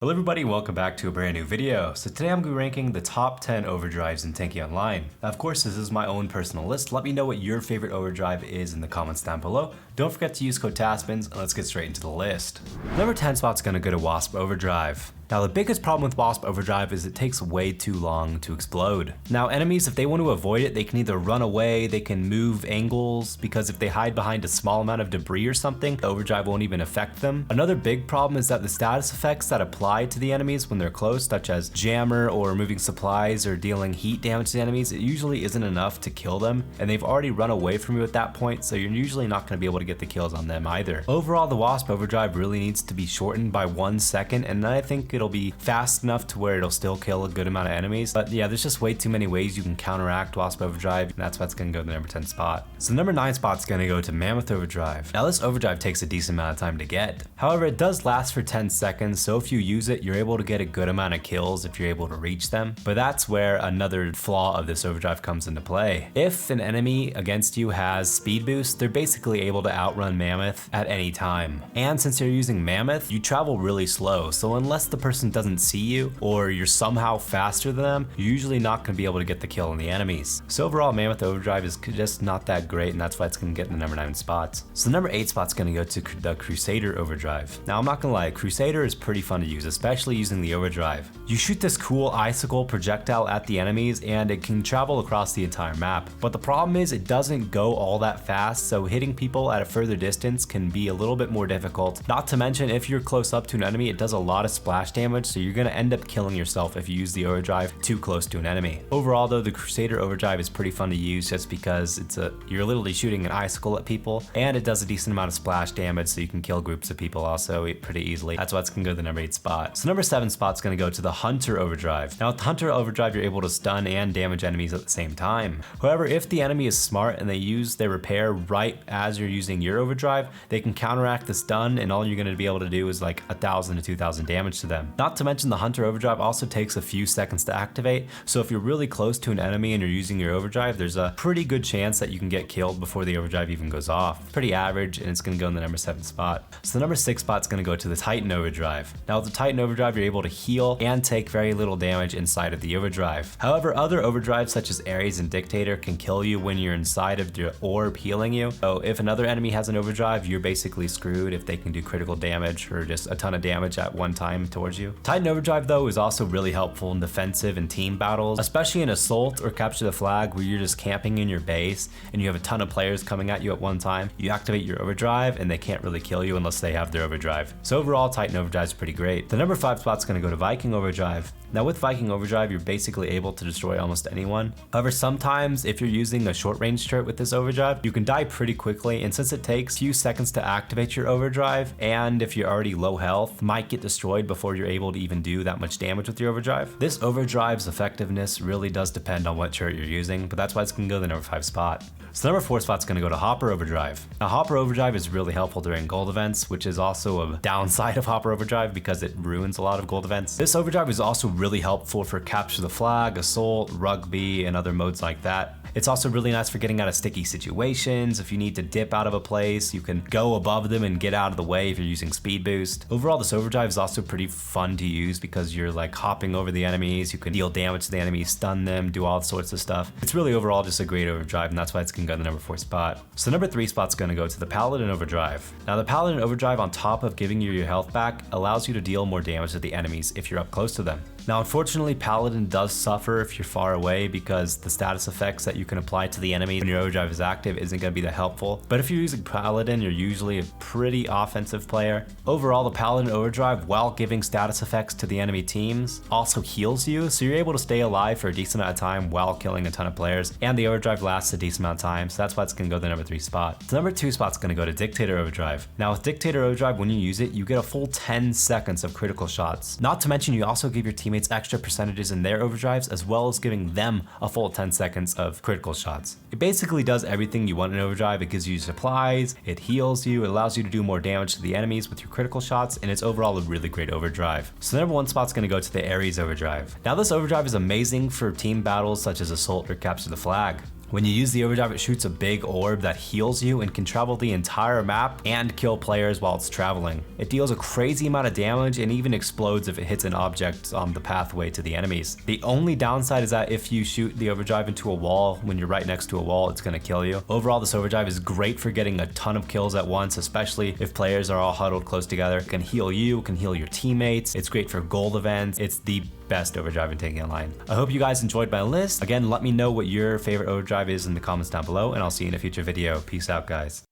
Hello everybody, welcome back to a brand new video. So today I'm going to be ranking the top 10 overdrives in Tanki Online. Now of course this is my own personal list. Let me know what your favorite overdrive is in the comments down below. Don't forget to use code Taspens and let's get straight into the list. Number 10 spot's going to go to WASP Overdrive. Now the biggest problem with WASP Overdrive is it takes way too long to explode. Now enemies, if they want to avoid it, they can either run away, they can move angles, because if they hide behind a small amount of debris or something, the overdrive won't even affect them. Another big problem is that the status effects that apply to the enemies when they're close, such as jammer or removing supplies or dealing heat damage to the enemies, it usually isn't enough to kill them, and they've already run away from you at that point, so you're usually not going to be able to get the kills on them either. Overall, the WASP Overdrive really needs to be shortened by 1 second, and then I think it'll be fast enough to where it'll still kill a good amount of enemies. But yeah, there's just way too many ways you can counteract WASP Overdrive, and that's why it's gonna go to the number 10 spot. So number 9 spot's gonna go to MAMMOTH Overdrive. Now this overdrive takes a decent amount of time to get. However, it does last for 10 seconds, so if you use it, you're able to get a good amount of kills if you're able to reach them. But that's where another flaw of this overdrive comes into play. If an enemy against you has speed boost, they're basically able to outrun MAMMOTH at any time. And since you're using MAMMOTH, you travel really slow, so unless the person doesn't see you or you're somehow faster than them, you're usually not going to be able to get the kill on the enemies. So overall, MAMMOTH Overdrive is just not that great, and that's why it's going to get in the number 9 spots. So the number 8 spot's going to go to the CRUSADER Overdrive. Now I'm not going to lie, CRUSADER is pretty fun to use, especially using the overdrive. You shoot this cool icicle projectile at the enemies and it can travel across the entire map. But the problem is it doesn't go all that fast, so hitting people at a further distance can be a little bit more difficult. Not to mention, if you're close up to an enemy, it does a lot of splash damage, so you're going to end up killing yourself if you use the overdrive too close to an enemy. Overall though, the CRUSADER Overdrive is pretty fun to use just because you're literally shooting an icicle at people, and it does a decent amount of splash damage, so you can kill groups of people also pretty easily. That's why it's going to go to the number 8 spot. So number 7 spot's going to go to the Hunter Overdrive. Now with the Hunter Overdrive, you're able to stun and damage enemies at the same time. However, if the enemy is smart and they use their repair right as you're using your overdrive, they can counteract the stun, and all you're going to be able to do is like 1,000 to 2,000 damage to them. Not to mention the Hunter Overdrive also takes a few seconds to activate, so if you're really close to an enemy and you're using your overdrive, there's a pretty good chance that you can get killed before the overdrive even goes off. Pretty average, and it's going to go in the number 7 spot. So the number 6 spot's going to go to the Titan Overdrive. Now with the Titan Overdrive, you're able to heal and take very little damage inside of the overdrive. However, other overdrives such as Ares and Dictator can kill you when you're inside of your orb healing you. So if another enemy has an overdrive, you're basically screwed if they can do critical damage or just a ton of damage at one time towards you. Titan Overdrive though is also really helpful in defensive and team battles, especially in Assault or Capture the Flag, where you're just camping in your base and you have a ton of players coming at you at one time. You activate your overdrive and they can't really kill you unless they have their overdrive. So overall, Titan Overdrive is pretty great. The number 5 spot's going to go to Viking Overdrive. Now with Viking Overdrive, you're basically able to destroy almost anyone. However, sometimes if you're using a short range turret with this overdrive, you can die pretty quickly, and since it takes a few seconds to activate your overdrive, and if you're already low health, might get destroyed before you're able to even do that much damage with your overdrive. This overdrive's effectiveness really does depend on what turret you're using, but that's why it's going to go to the number 5 spot. So the number 4 spot's going to go to Hopper Overdrive. Now Hopper Overdrive is really helpful during gold events, which is also a downside of Hopper Overdrive because it ruins a lot of gold events. This overdrive is also really helpful for Capture the Flag, Assault, Rugby, and other modes like that. It's also really nice for getting out of sticky situations. If you need to dip out of a place, you can go above them and get out of the way if you're using speed boost. Overall, this overdrive is also pretty fun to use because you're like hopping over the enemies, you can deal damage to the enemies, stun them, do all sorts of stuff. It's really overall just a great overdrive, and that's why it's gonna go in the number 4 spot. So number 3 spot's gonna go to the Paladin Overdrive. Now the Paladin Overdrive, on top of giving you your health back, allows you to deal more damage to the enemies if you're up close to them. Now unfortunately, Paladin does suffer if you're far away because the status effects that you can apply to the enemy when your overdrive is active isn't going to be that helpful. But if you're using Paladin, you're usually a pretty offensive player. Overall, the Paladin Overdrive, while giving status effects to the enemy teams, also heals you, so you're able to stay alive for a decent amount of time while killing a ton of players, and the overdrive lasts a decent amount of time, so that's why it's going to go to the number 3 spot. The number 2 spot's going to go to Dictator Overdrive. Now with Dictator Overdrive, when you use it, you get a full 10 seconds of critical shots. Not to mention, you also give your teammates extra percentages in their overdrives, as well as giving them a full 10 seconds of critical shots. It basically does everything you want in overdrive. It gives you supplies, it heals you, it allows you to do more damage to the enemies with your critical shots, and it's overall a really great overdrive. So the number 1 spot's going to go to the Ares Overdrive. Now this overdrive is amazing for team battles such as Assault or Capture the Flag. When you use the overdrive, it shoots a big orb that heals you and can travel the entire map and kill players while it's traveling. It deals a crazy amount of damage and even explodes if it hits an object on the pathway to the enemies. The only downside is that if you shoot the overdrive into a wall, when you're right next to a wall, it's gonna kill you. Overall, this overdrive is great for getting a ton of kills at once, especially if players are all huddled close together. It can heal you, can heal your teammates. It's great for gold events. It's the best overdrive in Tanki Online. I hope you guys enjoyed my list. Again, let me know what your favorite overdrive is in the comments down below, and I'll see you in a future video. Peace out, guys.